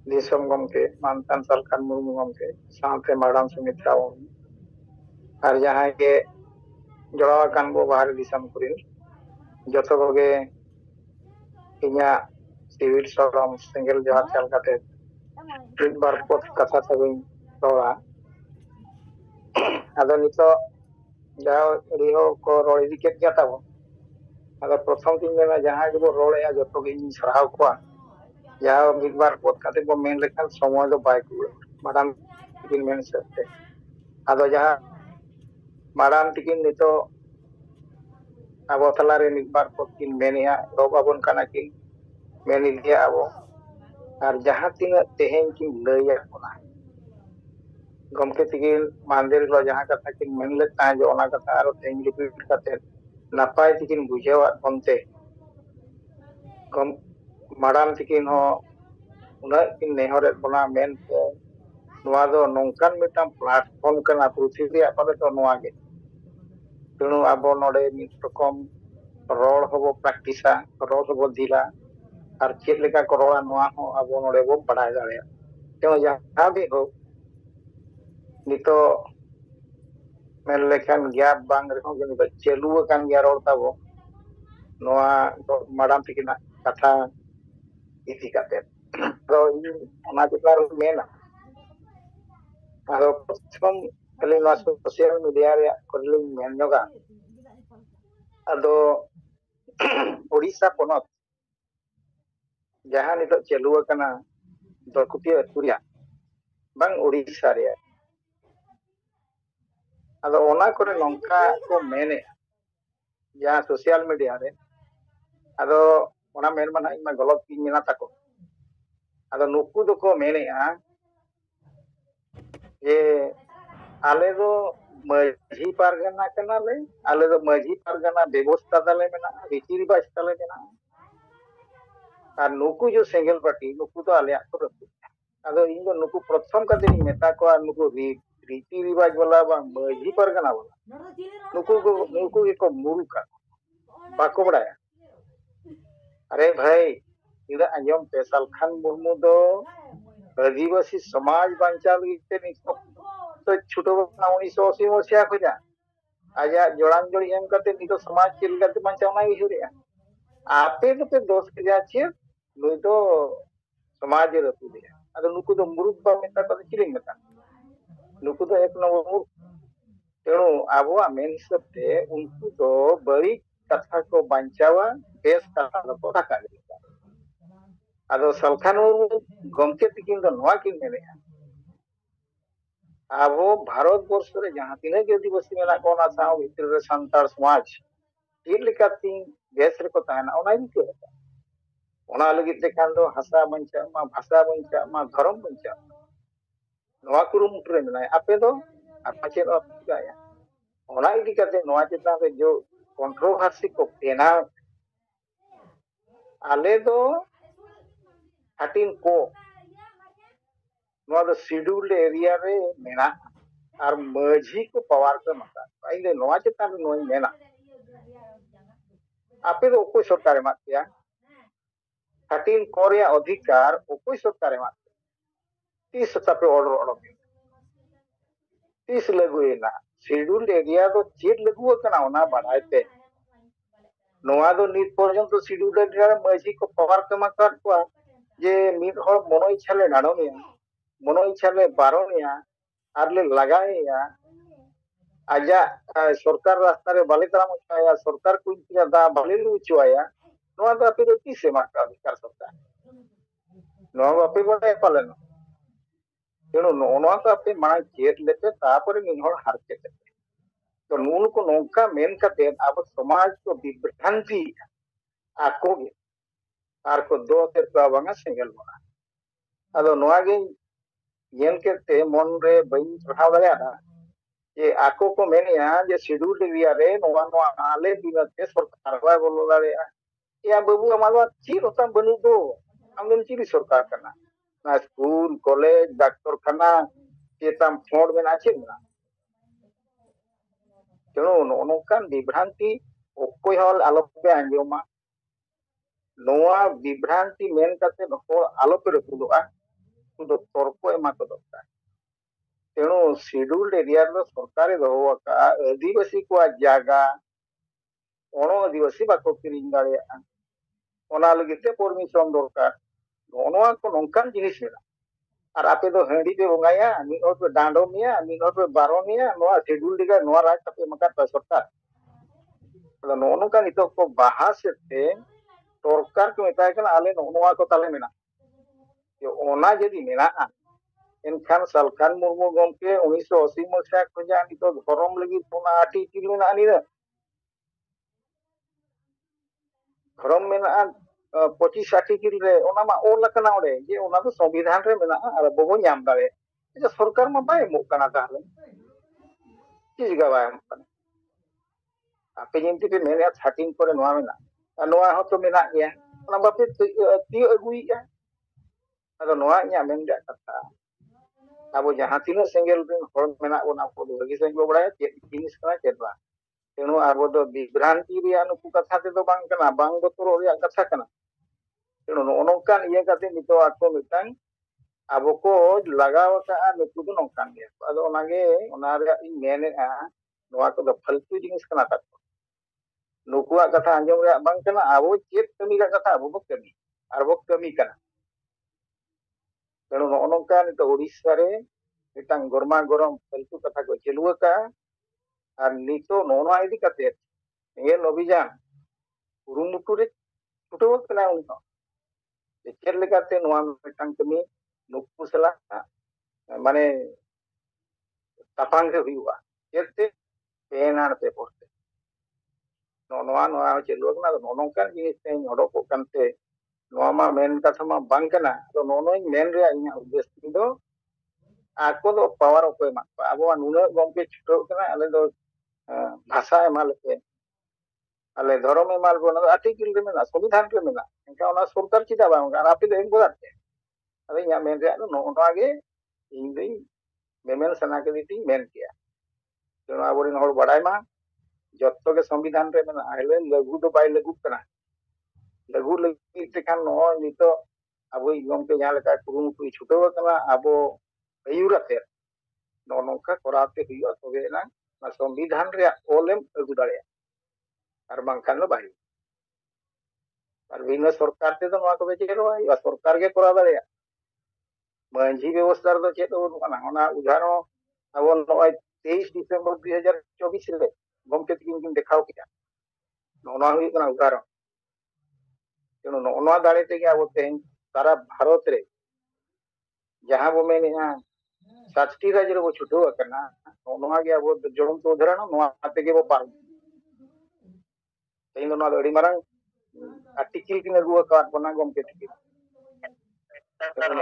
दिसम गमके मानतान सालखान मुर्मू गमके साथे माडाम सुमित्रा और जहां के जड़ावाकान बो बाहर दिसम कुरिन जतो कोगे इन्या सिविल सरम सिंगल जहां चल काते ट्रिप बार पथ कथा तबिन रोड़ा आदो नितो जाओ रिहो को रोड़ इदी केट गया ताबो आदो प्रथम दिन में जहां के बो रोड़े जतो के इन सराव को जहां एक बार पथ काते बो मेन लेखन समय दो बाइक माडाम तिकिन मेन सकते आदो जहां माडाम तिकिन नितो अब तलारे एक बार पथ किन मेनिया रोबाबन काना किन मेनि दिया अब और जहां तीन तेहें किन लैया कोना गमके तिकिन मांदेर लो जहां कथा किन मेन लेता है जो ओना कथा आरो तेहें रिपीट करते नापाय तिकिन बुझेवा कोनते गम माडाम तिकिन हो उना किन नेहरे बना मेन पे नोआ दो नोंकान मिटाम प्लेटफॉर्म कना पृथ्वी आपले तो नोआ गे तेणु आबो नोडे मिट रकम रोड होबो प्रैक्टिसा रोड होबो दिला और चेक लेका करोड़ा नोआ हो आबो नोडे बो बढ़ाय दाड़े तेणु जहां भी हो नितो मेन लेखान गैप बांग रहो कि नितो चलू कान गया रोड ताबो नोआ माडाम तिकिना कथा इति काते तो ओना चितार मेना आरो प्रथम कले नोआ सोशल मीडिया रे करलिन मेन नोगा आदो ओडिशा पोनत जहां नितो चलू काना दरकुटिया अतुरिया बांग ओडिशा रे आदो ओना करे नोंका को मेने जहां सोशल मीडिया रे आदो ओना मेन माना इमा गलत की मेना ताको आदो नुकु दो को मेने ये आले दो मझी पारगना कना ले आले दो मझी पारगना व्यवस्था दाले मेना रीति रिवाज दाले मेना और नुकु जो सिंगल पार्टी नुकु तो आले आको रखु आदो इन दो नुकु प्रथम कदे मेता को नुकु रीति रिवाज वाला बा मझी पारगना वाला नुकु को मुरुका बाको बड़ाया अरे भाई इदा अंजम पेशल खान मुर्मू दो आदिवासी समाज बांचा लगते नितो तो छुटो 1980 मसिया खुजा आजा जोड़ान जोड़ी एम करते नितो समाज के लिए बांचा ना हिरिया आपे तो पे दोस्त के जाचे नुई तो समाज रतु दिया अदो नुकु दो मुरुक बा मेता को चिलिंग मेता नुकु दो एक नंबर तेणु आबो मेन हिसाब ते उनको तो बड़ी कथा को बांचावा बेस कथा को काका आदो सलखान गमके तिकिन दो नोआ किन मेने आबो भारत वर्ष रे जहां तिने के आदिवासी मेना को ना साव भितर रे संतार समाज ᱪᱮᱫ ᱞᱮᱠᱟᱛᱮ ᱵᱮᱥ ᱨᱮᱠᱚ ᱛᱟᱦᱮᱱᱟ ᱚᱱᱟ ᱜᱮ ᱚᱱᱟ ᱞᱟᱹᱜᱤᱫ ᱛᱮ ᱠᱷᱟᱱ ᱫᱚ ᱦᱟᱥᱟ ᱵᱟᱧᱪᱟᱜ ᱢᱟ ᱵᱷᱟषा ᱵᱟᱧᱪᱟᱜ ᱢᱟ ᱫᱷᱚᱨᱚᱢ ᱵᱟᱧᱪᱟᱜ ᱱᱚᱣᱟ ᱠᱩᱨᱩᱢᱩᱴᱩ ᱨᱮ ᱢᱮᱱᱟᱭᱟ ᱟᱯᱮ ᱫᱚ ᱟᱯᱮ ᱪᱮᱫ ᱚᱯᱷᱤᱠᱟᱭᱟ ᱚᱱᱟ ᱤᱫᱤ ᱠᱟᱛᱮ ᱱᱚᱣᱟ ᱪᱮᱛᱟᱱ ᱨᱮ जो कंट्रोवर्सी को बेना आले दो हाटिन को नोआ दो शेड्यूल्ड एरिया रे मेना और मझी को पावर को मता आइले नोआ चेतान नोई मेना आपे दो कोई सरकार मातिया हाटिन कोरिया अधिकार कोई सरकार मात 30 पे ऑर्डर ऑर्डर 30 लगुएना शेड्यूल्ड एरिया दो चेट लगु कना ओना बढ़ाई पे नोआ दो नित पर्यंत शेड्यूल्ड एरिया मझी को पावर को मका को जे मिट हर मनो इच्छा ले नाडोनिया मनो इच्छा ले बारोनिया आरले लगाया आजा सरकार रास्ता रे बाले तराम उचाया सरकार को इतना दा बाले उचाया नोआ दो आपे दो 30 से माका अधिकार सरकार नोआ आपे बड़े पालन तेणु नोआ को आपे माना चेत लेते तापरे मिनहर हारके तो नून को नौका मेन करते अब समाज को विभ्रांति आको गे आर को दो ते बांगा सिंगल बना अदो नोआ गे येन केते मन रे बई पढ़ाव दाया जे आको को मेनिया जे शेड्यूल्ड एरिया रे नोआ नोआ आले दिनते सरकार बाय बोलो दारे या बाबू अमावा ची रोता बनु दो आमन ची सरकार करना ना स्कूल कॉलेज डॉक्टर खाना चेताम फोड़ में आछे ना तेणु नोनकान विभ्रांति ओकोय हल आलोपे आंजोमा नोआ विभ्रांति मेन करते हर आलोपे रपुदोआ ᱩᱱᱠᱩ ᱫᱚ ᱛᱚᱨᱠᱚ ᱮᱢᱟ ᱠᱚ ᱫᱚᱨᱠᱟর तेणु शेड्यूल्ड एरिया सरकार दो आदिवासी को जागा अण आदिवासी बाको किरिंग दाड़ेया ओना लगिते परमिशन दरकार नोआ को नोंकान जिनिस मेना और आपे दो हंडी पे बंगाया मिद हर पे डांडोमिया मिद हर पे बारोनिया नोआ शेड्यूल्ड एरिया नोआ राज पे मका सरकार अदो नोनोका नितो को बाहा सेते सरकार को मेताय कना आले नोआ को ताले मेना जो ओना जदी मेना एनखान सालखान मुर्मू गमके 1980 मसीहा खजा नितो धरम लगी ओना आर्टिकल मेना नि धरम मेना 25 आर्टिकल रे ओना मा ओल लकना ओडे जे ओना तो संविधान रे मेना आर बबो नाम दाड़े जे सरकार मा बाय मो कना ताले चीज गा बाय मो आपे जिनती पे मेने 13 करे नोआ मेना नोआ हो तो मेना गया ओना बापे ती अगुइया अदो नोआ nya मेन दा कथा अब जहां तीन सेंगेल हर मेना बोना को लगी सेंगो बड़ा चेक जिनिस कना चेतवा तेणु अब दो विभ्रांति रिया नुकु कथा ते दो बांग कना बांग बतरो रिया कथा कना तेणु नोनोकान इया कते नितो आको मिटांग अब को लगाव का नुकु दो नोंकान गया अदो ओनागे ओना रे इन मेने आ नोआ को दो फालतू जिनिस कना ताको नुकुआ कथा अंजम रे बांग कना अब चेक कमी का कथा अब कमी आर बो कमी कना तेणु नोनोका नितो ओडिशा रे मिटांग गरमा गरम फालतू कथा को चलुआ का और नितो नोना इदी कते ये अभियान कुरुमुटु रे छुटो कना उनको चेक लेकाते नोआ मिटांग कमी नुकु सला माने तापांग रे हुआ चेते पेनार पे पड़ते नोआ नोआ चलुआ कना नोनोका जिनिस ते हडको कानते नोआ मा मेन कथा मा बांग कना तो नोनो मेन रे इना उद्देश्य दो आको दो पावर ओको मा आबो नुना गमके छुटो कना आले दो भाषा एमाल पे आले धर्म एमाल बना आर्टिकल रे मेना संविधान रे मेना एनका ओना सरकार चिदा बांग आर आपे दो एम गोदाते अरे या मेन रे नोना गे इन दई मेमेन सना के दी मेन किया तेणु आबोरिन हर बड़ाई मा जत्तो के संविधान रे मेना आले लघु दो बाय लघु कना लघु लगी ते खान नो नितो अब गमके जहाँ लेका कुरुमुटु छुटो कना अब अयुरते नोनोका कराते हुआ तबे ना संविधान रे ओलेम अगु दाड़े और बांखान बाही और बिना सरकार ते तो को बेचेरो या सरकार के करा दाड़े मांझी व्यवस्था रे चेत ना उदाहरण अब नय 23 डिसेंबर 2024 रे गमके किन देखाव किया नोना हुई कना उदाहरण तेणु नोना दाड़े ते अब तेन सारा भारत रे जहां बो मेने 7टी राज्य रे बो छुटो कना नोना गे अब जोड़म तो उदाहरण नोआ ते गे बो पार तेन नोना अड़ी मारंग आर्टिकल किन अगुआ का बना गमके टिके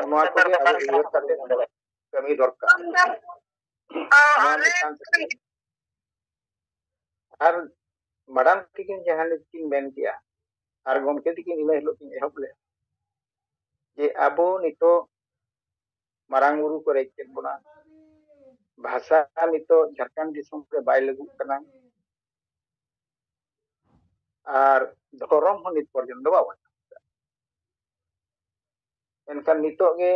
नोआ को गे अब इयर काते कमी दरकार और मडाम तिकिन जहां किन मेन किया और गमके तिकिन इना हिलो किन एहब ले जे आबो नितो मारांग बुरु को रेचेत बना भाषा नितो झारखंड दिसम पे बाय लगु कना और धरम हो नित पर्यंत बाबा एनखान नितो गे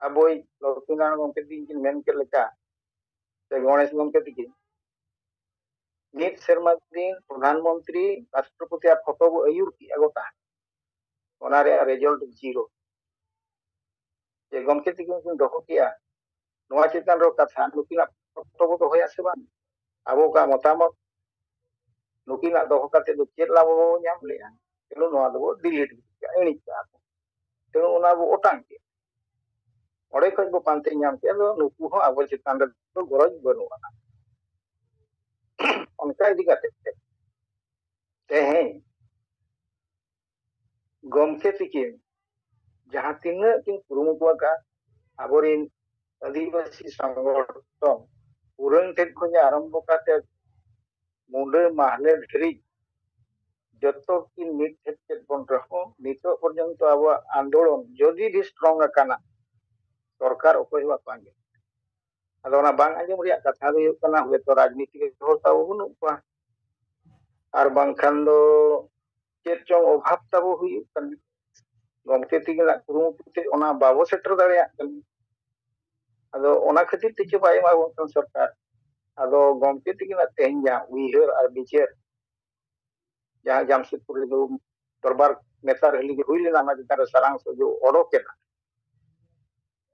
अबोई लक्ष्मीनारायण गमके तिकिन मेन के लेका से गणेश गमके तिकिन नित शर्मा दिन प्रधानमंत्री राष्ट्रपति फोटो बो अयुर की अगोता ओना रे रिजल्ट 0 जे गमके तिकिन दोहो किया नोआ चितान रो कथा नुकिना फोटो बो होया से बांग आबो का मतामत नुकिना दोहो काते दो चेत लाबो ᱧᱟᱢ लेया तेणु नोआ दो डिलीट किया एनी का तेणु ओना बो ओटांग के ओडे खज बो पांते ᱧᱟᱢ के दो नुकु हो आबो चितान रे गरज बनुआ उनका इदी काते तेहें गमके तिकिन जहां तीना किन कुरुमुटुआ का आबोरिन आदिवासी संगठन पुरन ठेक खज आरंभ काते मुंडे माहले ढेरी जतो किन नित ठेक बन रहो नितो पर्यंत अब आंदोलन जदि भी स्ट्रांग काना सरकार ओकय बा पांगे अदो ना बांग आंजम रिया कथा दो कना हुए तो राजनीति के होर ताबो बनु पा आर बांखान दो चेत चों अभाव ताबो हुई कन gomke tigila kurumute ona babo setter dareya ado ona khatir te che bai ma won sarkar ado gomke tigila tehnya uihar ar bicher jaha Jamshedpur le do darbar netar heli ge huile na tar sarang so jo odokena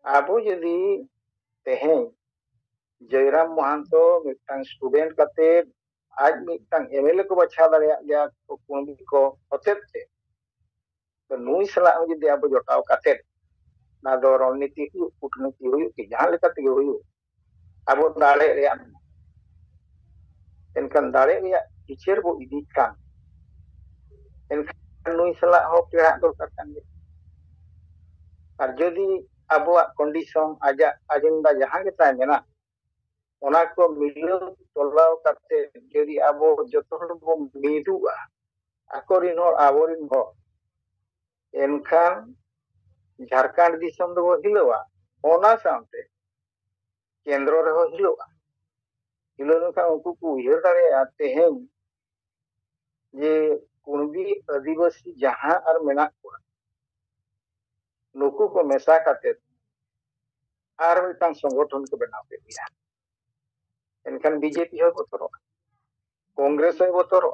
abo jodi teheny Jairam Mahanto mitten student कते आज mitten MLA को बचा दाड़िया गया तो कुंडी को होतेते तो नुई सला जदि अब जोटाव कते ना दो रणनीति कूटनीति हुई कि जहां लेकते हुई अब दाड़े रे एनकन दाड़े रे टीचर बो इदी कान एनकन नुई सला हो पेड़ा दरकार कान और जदि अबवा कंडीशन आजा एजेंडा जहां के ताय मेना ona ko milu tolaw kate jadi abo joto hor bo midua akorin hor aborin hor enkan Jharkhand disam do hilowa ona sante kendro reho hilowa hilo kan unku ku uhir dare teheny je kunbi adivasi jahan ar menak ko nuku ko mesa kate ar mitang songgothon ko benaw ke dia एनखान BJP हो बतरो कांग्रेस हो बतरो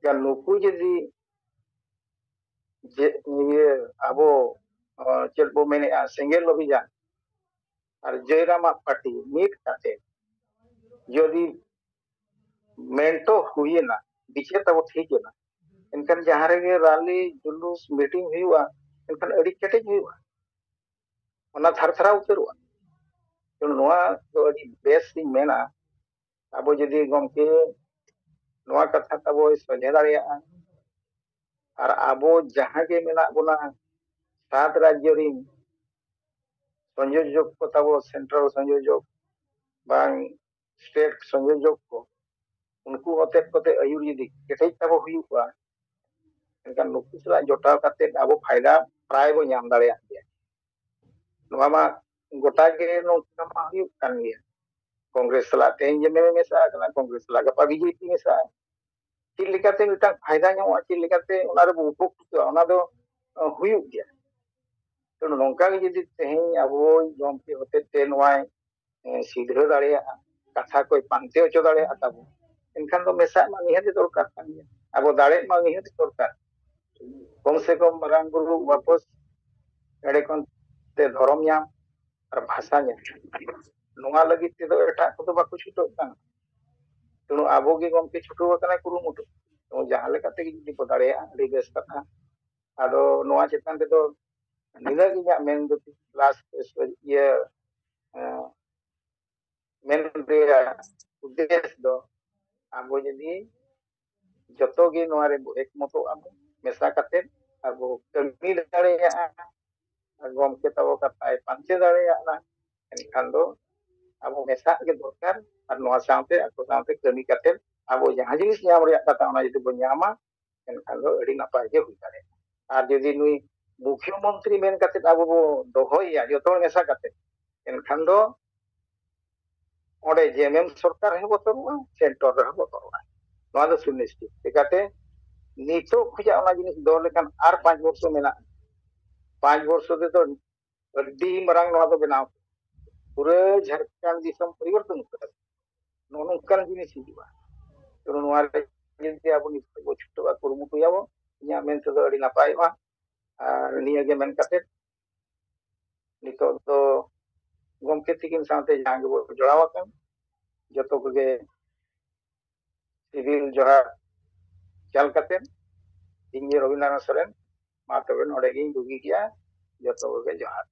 या नुकु जदि जे ये आबो चेल बो मेने सिंगल अभियान और जयराम पार्टी मीट काते जदि मेंटो हुई ना बिचे तब ठीक है ना एनखान जहां रे रैली जुलूस मीटिंग हुआ एनखान अड़ी केटे हुआ ओना थरथरा उतरवा तो नोआ तो अड़ी बेस मेना अब जदि गमके नोआ कथा तब सजे दाड़िया और अब जहां के मेना बोना 7 राज्य रिन संयोजक को तब सेंट्रल संयोजक बांग स्टेट संयोजक को उनको होते कोते आयुर जदि केटे तब हुआ एनकान नुकु सला जोटाव काते अब फायदा प्राय बो नाम दाड़िया नोआ मा गोटा के नोका मा हुई कान गया कांग्रेस सला तेन जे में मेसा कना कांग्रेस सला गपा बीजेपी मेसा चीज लेकाते मिटा फायदा ᱧᱟᱢᱚᱜᱼᱟ चीज लेकाते ओना रे उपकृत ओना दो हुई गया तो नोंका के जदि तेहें अब गमके होते ते नोय सीधे दाड़िया कथा कोई पांते ओचो दाड़िया तब एनखान दो मेसा मा निहत दरकार कान गया अब दाड़े मा निहत दरकार कम से कम मारांग गुरु वापस एड़े कोन ते धर्म ᱧᱟᱢ और भाषा ᱧᱟᱢ नोआ लगी ते दो एटा को बाको छुटो कान तेणु आबो गे गमके छुटो कना कुरुमुटु तो जहां लेकाते जदि को दाड़िया अड़ी बेस कथा आदो नोआ चेतन ते दो निदा गे मेन दो लास्ट ये मेन रे उद्देश्य दो आबो जदि जतो गे नोआ रे एकमतो आबो मेसा काते आबो कमी दाड़िया गमके तब कथाय पांचे दाड़िया ना एनखान दो अब मेसा के दरकार और नोआ साथे ako साथे कमी काते अब जहां जिनिस नाम रे कथा ओना जदि बो नामा एनखान दो अड़ी नापाय के हुई दाड़े और जदि नुई मुख्यमंत्री मेन काते अब बो दोहोया जतो मेसा काते एनखान दो ओडे जेएमएम सरकार हे बतरुआ सेंटर रे बतरुआ नोआ दो सुनिश्चित तेकाते नितो खुजा ओना जिनिस दो लेकान आर 5 वर्ष मेना 5 वर्ष दे तो अड्डी मरांग नोआ दो बनाव पूरे झारखंड दिसम परिवर्तन कर नोनकान जिनिस हिजुआ तो नोआ रे जिनते अब नितो बो छुटवा कुरुमुटु याबो इया मेन तो अड़ी नापाय मा और निया गे मेन काते नितो तो गमके तिकिन साथे जहां गे बो जोड़ावा कान जतो को गे सिविल जोहार चल काते इंगे रविंद्रनाथ सोरेन मा तबे नोडे गे दुगी गया जतो को गे जोहार।